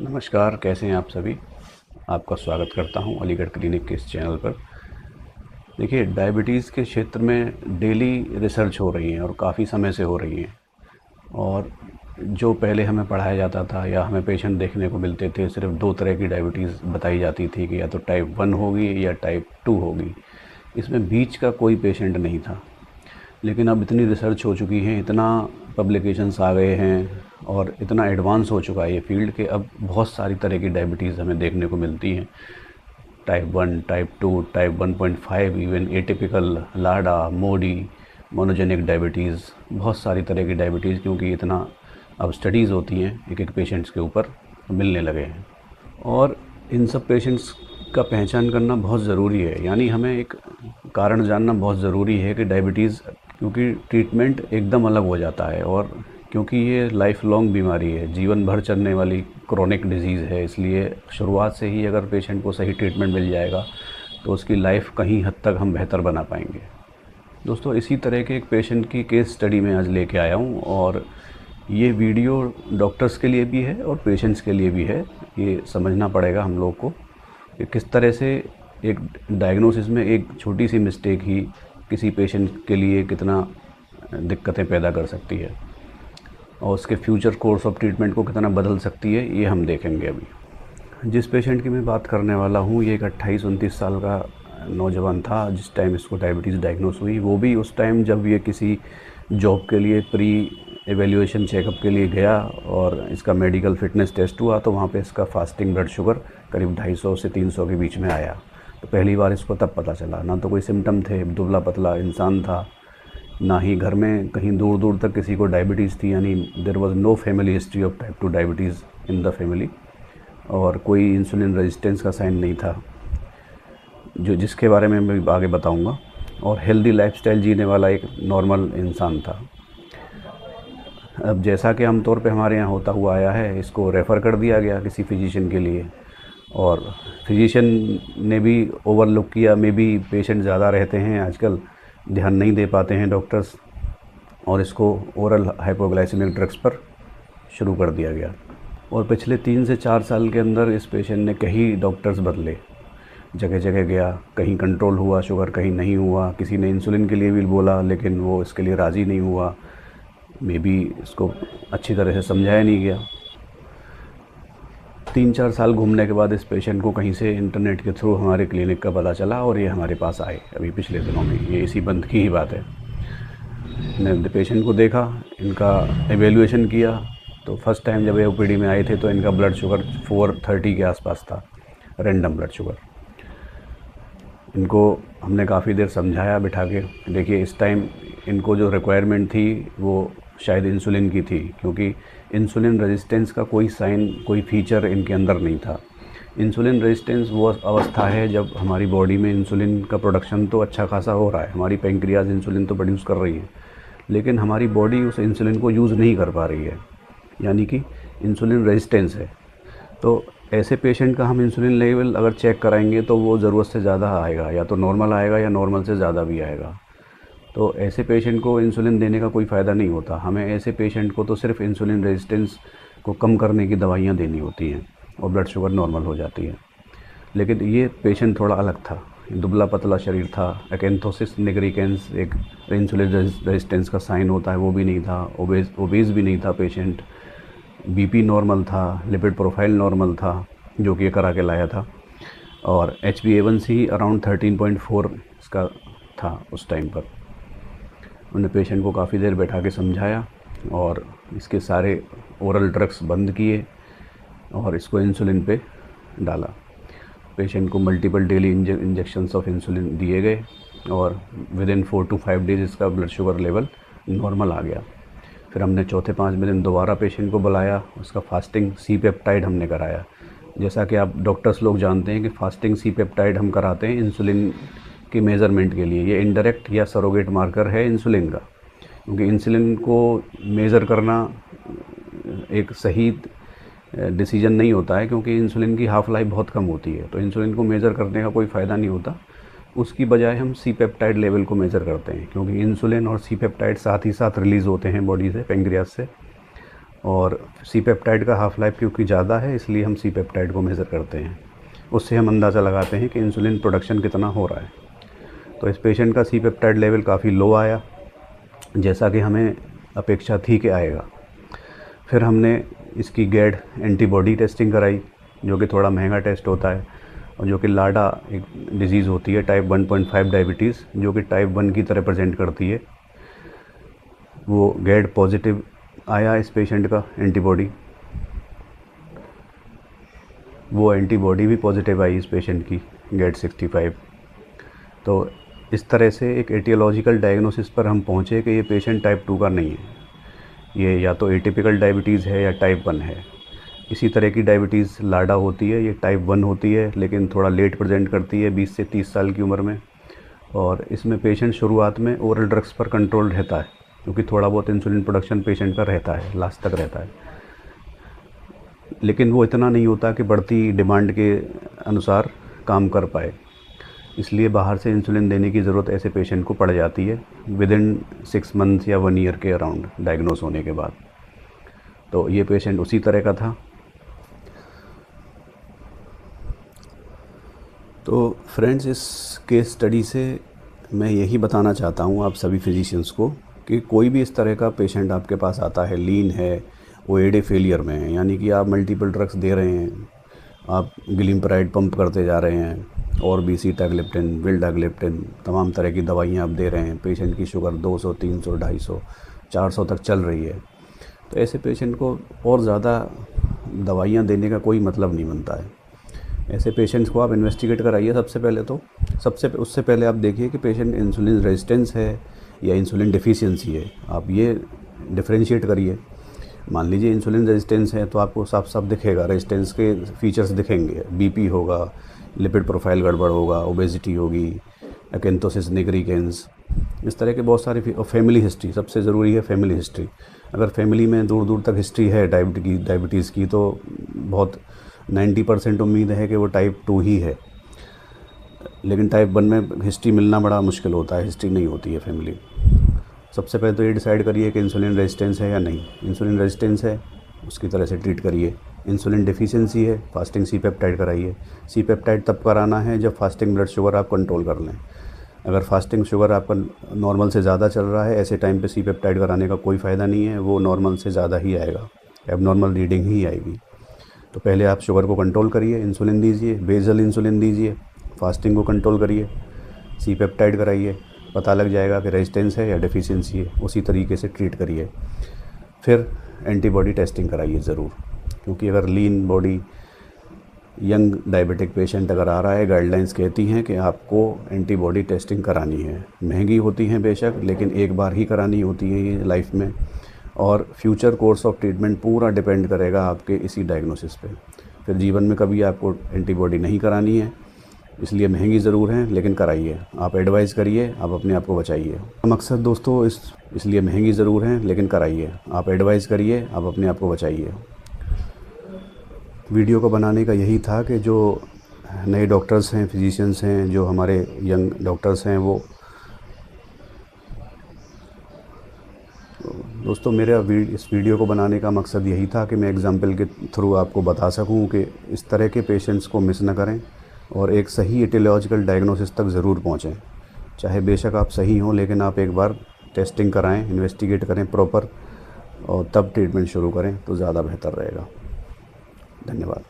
नमस्कार, कैसे हैं आप सभी। आपका स्वागत करता हूं अलीगढ़ क्लिनिक के इस चैनल पर। देखिए, डायबिटीज़ के क्षेत्र में डेली रिसर्च हो रही है और काफ़ी समय से हो रही है। और जो पहले हमें पढ़ाया जाता था या हमें पेशेंट देखने को मिलते थे, सिर्फ 2 तरह की डायबिटीज़ बताई जाती थी कि या तो टाइप 1 होगी या टाइप 2 होगी। इसमें बीच का कोई पेशेंट नहीं था। लेकिन अब इतनी रिसर्च हो चुकी है, इतना पब्लिकेशंस आ गए हैं और इतना एडवांस हो चुका है ये फील्ड कि अब बहुत सारी तरह की डायबिटीज़ हमें देखने को मिलती हैं। Type 1, type 2, type 1.5, even atypical, LADA, MODY, monogenic diabetes, बहुत सारी तरह की डायबिटीज़, क्योंकि इतना अब स्टडीज़ होती हैं एक एक पेशेंट्स के ऊपर मिलने लगे हैं। और इन सब पेशेंट्स का पहचान करना बहुत ज़रूरी है, यानी हमें एक कारण जानना बहुत ज़रूरी है कि डायबिटीज़, क्योंकि ट्रीटमेंट एकदम अलग हो जाता है। और क्योंकि ये लाइफ लॉन्ग बीमारी है, जीवन भर चलने वाली क्रोनिक डिजीज़ है, इसलिए शुरुआत से ही अगर पेशेंट को सही ट्रीटमेंट मिल जाएगा तो उसकी लाइफ कहीं हद तक हम बेहतर बना पाएंगे। दोस्तों, इसी तरह के एक पेशेंट की केस स्टडी मैं आज लेके आया हूँ और ये वीडियो डॉक्टर्स के लिए भी है और पेशेंट्स के लिए भी है। ये समझना पड़ेगा हम लोग को कि किस तरह से एक डायग्नोसिस में एक छोटी सी मिस्टेक ही किसी पेशेंट के लिए कितना दिक्कतें पैदा कर सकती है और उसके फ्यूचर कोर्स ऑफ ट्रीटमेंट को कितना बदल सकती है, ये हम देखेंगे अभी। जिस पेशेंट की मैं बात करने वाला हूँ, ये एक 28-29 साल का नौजवान था जिस टाइम इसको डायबिटीज़ डायग्नोस हुई। वो भी उस टाइम जब ये किसी जॉब के लिए प्री एवेल्यूएशन चेकअप के लिए गया और इसका मेडिकल फिटनेस टेस्ट हुआ तो वहाँ पे इसका फास्टिंग ब्लड शुगर करीब 250 से 300 के बीच में आया। तो पहली बार इसको तब पता चला, ना तो कोई सिम्टम थे, दुबला पतला इंसान था, ना ही घर में कहीं दूर दूर तक किसी को डायबिटीज़ थी, यानी there was no family history of type 2 diabetes in the family. और कोई इंसुलिन रेजिस्टेंस का साइन नहीं था, जो जिसके बारे में मैं आगे बताऊंगा। और हेल्दी लाइफस्टाइल जीने वाला एक नॉर्मल इंसान था। अब जैसा कि आमतौर पे हमारे यहाँ होता हुआ आया है, इसको रेफ़र कर दिया गया किसी फिजिशियन के लिए और फिजिशियन ने भी ओवरलुक किया। मे बी पेशेंट ज़्यादा रहते हैं आजकल, ध्यान नहीं दे पाते हैं डॉक्टर्स, और इसको ओरल हाइपोग्लाइसेमिक ड्रग्स पर शुरू कर दिया गया। और पिछले 3 से 4 साल के अंदर इस पेशेंट ने कई डॉक्टर्स बदले, जगह जगह गया, कहीं कंट्रोल हुआ शुगर, कहीं नहीं हुआ। किसी ने इंसुलिन के लिए भी बोला लेकिन वो इसके लिए राज़ी नहीं हुआ, मे बी इसको अच्छी तरह से समझाया नहीं गया। 3-4 साल घूमने के बाद इस पेशेंट को कहीं से इंटरनेट के थ्रू हमारे क्लिनिक का पता चला और ये हमारे पास आए अभी पिछले दिनों में। ये इसी बंद की ही बात है। मैंने पेशेंट को देखा, इनका एवेल्यूएशन किया, तो फर्स्ट टाइम जब ये ओपीडी में आए थे तो इनका ब्लड शुगर 430 के आसपास था, रैंडम ब्लड शुगर। इनको हमने काफ़ी देर समझाया बिठा के। देखिए, इस टाइम इनको जो रिक्वायरमेंट थी वो शायद इंसुलिन की थी, क्योंकि इंसुलिन रेजिस्टेंस का कोई साइन, कोई फीचर इनके अंदर नहीं था। इंसुलिन रेजिस्टेंस वो अवस्था है जब हमारी बॉडी में इंसुलिन का प्रोडक्शन तो अच्छा खासा हो रहा है, हमारी पैंक्रियाज इंसुलिन तो प्रोड्यूस कर रही है, लेकिन हमारी बॉडी उस इंसुलिन को यूज़ नहीं कर पा रही है, यानी कि इंसुलिन रेजिस्टेंस है। तो ऐसे पेशेंट का हम इंसुलिन लेवल अगर चेक कराएंगे तो वो ज़रूरत से ज़्यादा आएगा, या तो नॉर्मल आएगा या नॉर्मल से ज़्यादा भी आएगा। तो ऐसे पेशेंट को इंसुलिन देने का कोई फ़ायदा नहीं होता। हमें ऐसे पेशेंट को तो सिर्फ इंसुलिन रेजिस्टेंस को कम करने की दवाइयाँ देनी होती हैं और ब्लड शुगर नॉर्मल हो जाती है। लेकिन ये पेशेंट थोड़ा अलग था, दुबला पतला शरीर था, एकेंथोसिस निग्रिकेंस एक इंसुलिन रेजिस्टेंस का साइन होता है, वो भी नहीं था। ओबेज़ भी नहीं था पेशेंट। बीपी नॉर्मल था, लिपिड प्रोफाइल नॉर्मल था, जो कि ये करा के लाया था। और HbA1c अराउंड 13.4 इसका था उस टाइम पर। उन्होंने पेशेंट को काफ़ी देर बैठा के समझाया और इसके सारे ओरल ड्रग्स बंद किए और इसको इंसुलिन पे डाला। पेशेंट को multiple daily injections of insulin दिए गए और विदिन 4 to 5 डेज़ इसका ब्लड शुगर लेवल नॉर्मल आ गया। फिर हमने चौथे 5वें दिन दोबारा पेशेंट को बुलाया, उसका फास्टिंग सी पेप्टाइड हमने कराया। जैसा कि आप डॉक्टर्स लोग जानते हैं कि फास्टिंग सी पेप्टाइड हम कराते हैं इंसुलिन की मेज़रमेंट के लिए। ये इनडायरेक्ट या सरोगेट मार्कर है इंसुलिन का, क्योंकि इंसुलिन को मेज़र करना एक सही डिसीजन नहीं होता है, क्योंकि इंसुलिन की हाफ़ लाइफ बहुत कम होती है। तो इंसुलिन को मेज़र करने का कोई फ़ायदा नहीं होता। उसकी बजाय हम सी पेप्टाइड लेवल को मेज़र करते हैं, क्योंकि इंसुलिन और सी पेप्टाइड साथ ही साथ रिलीज़ होते हैं बॉडी से, पैंक्रियाज से। और सी पेप्टाइड का हाफ़ लाइफ क्योंकि ज़्यादा है, इसलिए हम सी पेप्टाइड को मेज़र करते हैं। उससे हम अंदाज़ा लगाते हैं कि इंसुलिन प्रोडक्शन कितना हो रहा है। तो इस पेशेंट का सी पेप्टाइड लेवल काफ़ी लो आया, जैसा कि हमें अपेक्षा थी कि आएगा। फिर हमने इसकी गैड एंटीबॉडी टेस्टिंग कराई, जो कि थोड़ा महंगा टेस्ट होता है और जो कि लाडा एक डिज़ीज़ होती है, टाइप 1.5 डायबिटीज़, जो कि टाइप 1 की तरह प्रेजेंट करती है। वो गैड पॉजिटिव आया इस पेशेंट का एंटीबॉडी, वो एंटीबॉडी भी पॉजिटिव आई इस पेशेंट की, गैड 65। तो इस तरह से एक एटियोलॉजिकल डायग्नोसिस पर हम पहुँचे कि ये पेशेंट टाइप 2 का नहीं है, ये या तो एटिपिकल डायबिटीज़ है या टाइप 1 है। इसी तरह की डायबिटीज़ लाडा होती है, ये टाइप 1 होती है, लेकिन थोड़ा लेट प्रेजेंट करती है 20 से 30 साल की उम्र में। और इसमें पेशेंट शुरुआत में ओरल ड्रग्स पर कंट्रोल रहता है, क्योंकि थोड़ा बहुत इंसुलिन प्रोडक्शन पेशेंट का रहता है, लास्ट तक रहता है, लेकिन वो इतना नहीं होता कि बढ़ती डिमांड के अनुसार काम कर पाए। इसलिए बाहर से इंसुलिन देने की ज़रूरत ऐसे पेशेंट को पड़ जाती है विदिन 6 मंथ्स या 1 ईयर के अराउंड डायग्नोस होने के बाद। तो ये पेशेंट उसी तरह का था। तो फ्रेंड्स, इस केस स्टडी से मैं यही बताना चाहता हूँ आप सभी फिजिशियंस को कि कोई भी इस तरह का पेशेंट आपके पास आता है, लीन है, वो एडे फेलियर में है, यानी कि आप मल्टीपल ड्रग्स दे रहे हैं, आप ग्लिम्पराइड पंप करते जा रहे हैं और भी सीटाग्लिप्टिन, विल्डाग्लिप्टिन, तमाम तरह की दवाइयाँ आप दे रहे हैं, पेशेंट की शुगर 200, 300, 250, 400 तक चल रही है, तो ऐसे पेशेंट को और ज़्यादा दवाइयाँ देने का कोई मतलब नहीं बनता है। ऐसे पेशेंट्स को आप इन्वेस्टिगेट कराइए सबसे पहले तो। उससे पहले आप देखिए कि पेशेंट इंसुलिन रेजिस्टेंस है या इंसुलिन डेफिशिएंसी है, आप ये डिफरेंशिएट करिए। मान लीजिए इंसुलिन रेजिस्टेंस है तो आपको साफ साफ दिखेगा, रेजिस्टेंस के फीचर्स दिखेंगे, बीपी होगा, लिपिड प्रोफाइल गड़बड़ होगा, ओबेसिटी होगी, अकेंथोसिस निग्रिकेंस, इस तरह के बहुत सारे। और फैमिली हिस्ट्री सबसे ज़रूरी है, फैमिली हिस्ट्री। अगर फैमिली में दूर दूर तक हिस्ट्री है डायबिटीज़ की, तो बहुत 90% उम्मीद है कि वो टाइप 2 ही है। लेकिन टाइप 1 में हिस्ट्री मिलना बड़ा मुश्किल होता है, हिस्ट्री नहीं होती है फैमिली। सबसे पहले तो ये डिसाइड करिए कि इंसुलिन रेजिस्टेंस है या नहीं। इंसुलिन रेजिस्टेंस है, उसकी तरह से ट्रीट करिए। इंसुलिन डेफिशिएंसी है, फास्टिंग सी पेप्टाइड कराइए। सी पेप्टाइड तब कराना है जब फास्टिंग ब्लड शुगर आप कंट्रोल कर लें। अगर फास्टिंग शुगर आपका नॉर्मल से ज़्यादा चल रहा है, ऐसे टाइम पे सी पेप्टाइड कराने का कोई फ़ायदा नहीं है, वो नॉर्मल से ज़्यादा ही आएगा, एबनॉर्मल रीडिंग ही आएगी। तो पहले आप शुगर को कंट्रोल करिए, इंसुलिन दीजिए, बेसल इंसुलिन दीजिए, फास्टिंग को कंट्रोल करिए, सी पेप्टाइड कराइए, पता लग जाएगा कि रेजिस्टेंस है या डेफिशिएंसी है, उसी तरीके से ट्रीट करिए। फिर एंटीबॉडी टेस्टिंग कराइए ज़रूर, क्योंकि अगर lean body young diabetic patient अगर आ रहा है, गाइडलाइंस कहती हैं कि आपको एंटीबॉडी टेस्टिंग करानी है। महंगी होती हैं बेशक, लेकिन एक बार ही करानी होती है ये लाइफ में, और फ्यूचर कोर्स ऑफ ट्रीटमेंट पूरा डिपेंड करेगा आपके इसी डायग्नोसिस पे। फिर जीवन में कभी आपको एंटीबॉडी नहीं करानी है, इसलिए महंगी ज़रूर है, लेकिन कराइए। आप एडवाइस करिए, आप अपने आप को बचाइए। मकसद दोस्तों इसलिए महंगी ज़रूर है, लेकिन कराइए। आप एडवाइस करिए, आप अपने आप को बचाइए। वीडियो को बनाने का यही था कि जो नए डॉक्टर्स हैं, फिजिशियंस हैं, जो हमारे यंग डॉक्टर्स हैं, वो दोस्तों मेरा इस वीडियो को बनाने का मकसद यही था कि मैं एग्जाम्पल के थ्रू आपको बता सकूं कि इस तरह के पेशेंट्स को मिस न करें और एक सही एटियोलॉजिकल डायग्नोसिस तक ज़रूर पहुंचें। चाहे बेशक आप सही हों, लेकिन आप एक बार टेस्टिंग कराएं, इन्वेस्टिगेट करें प्रॉपर, और तब ट्रीटमेंट शुरू करें तो ज़्यादा बेहतर रहेगा। धन्यवाद।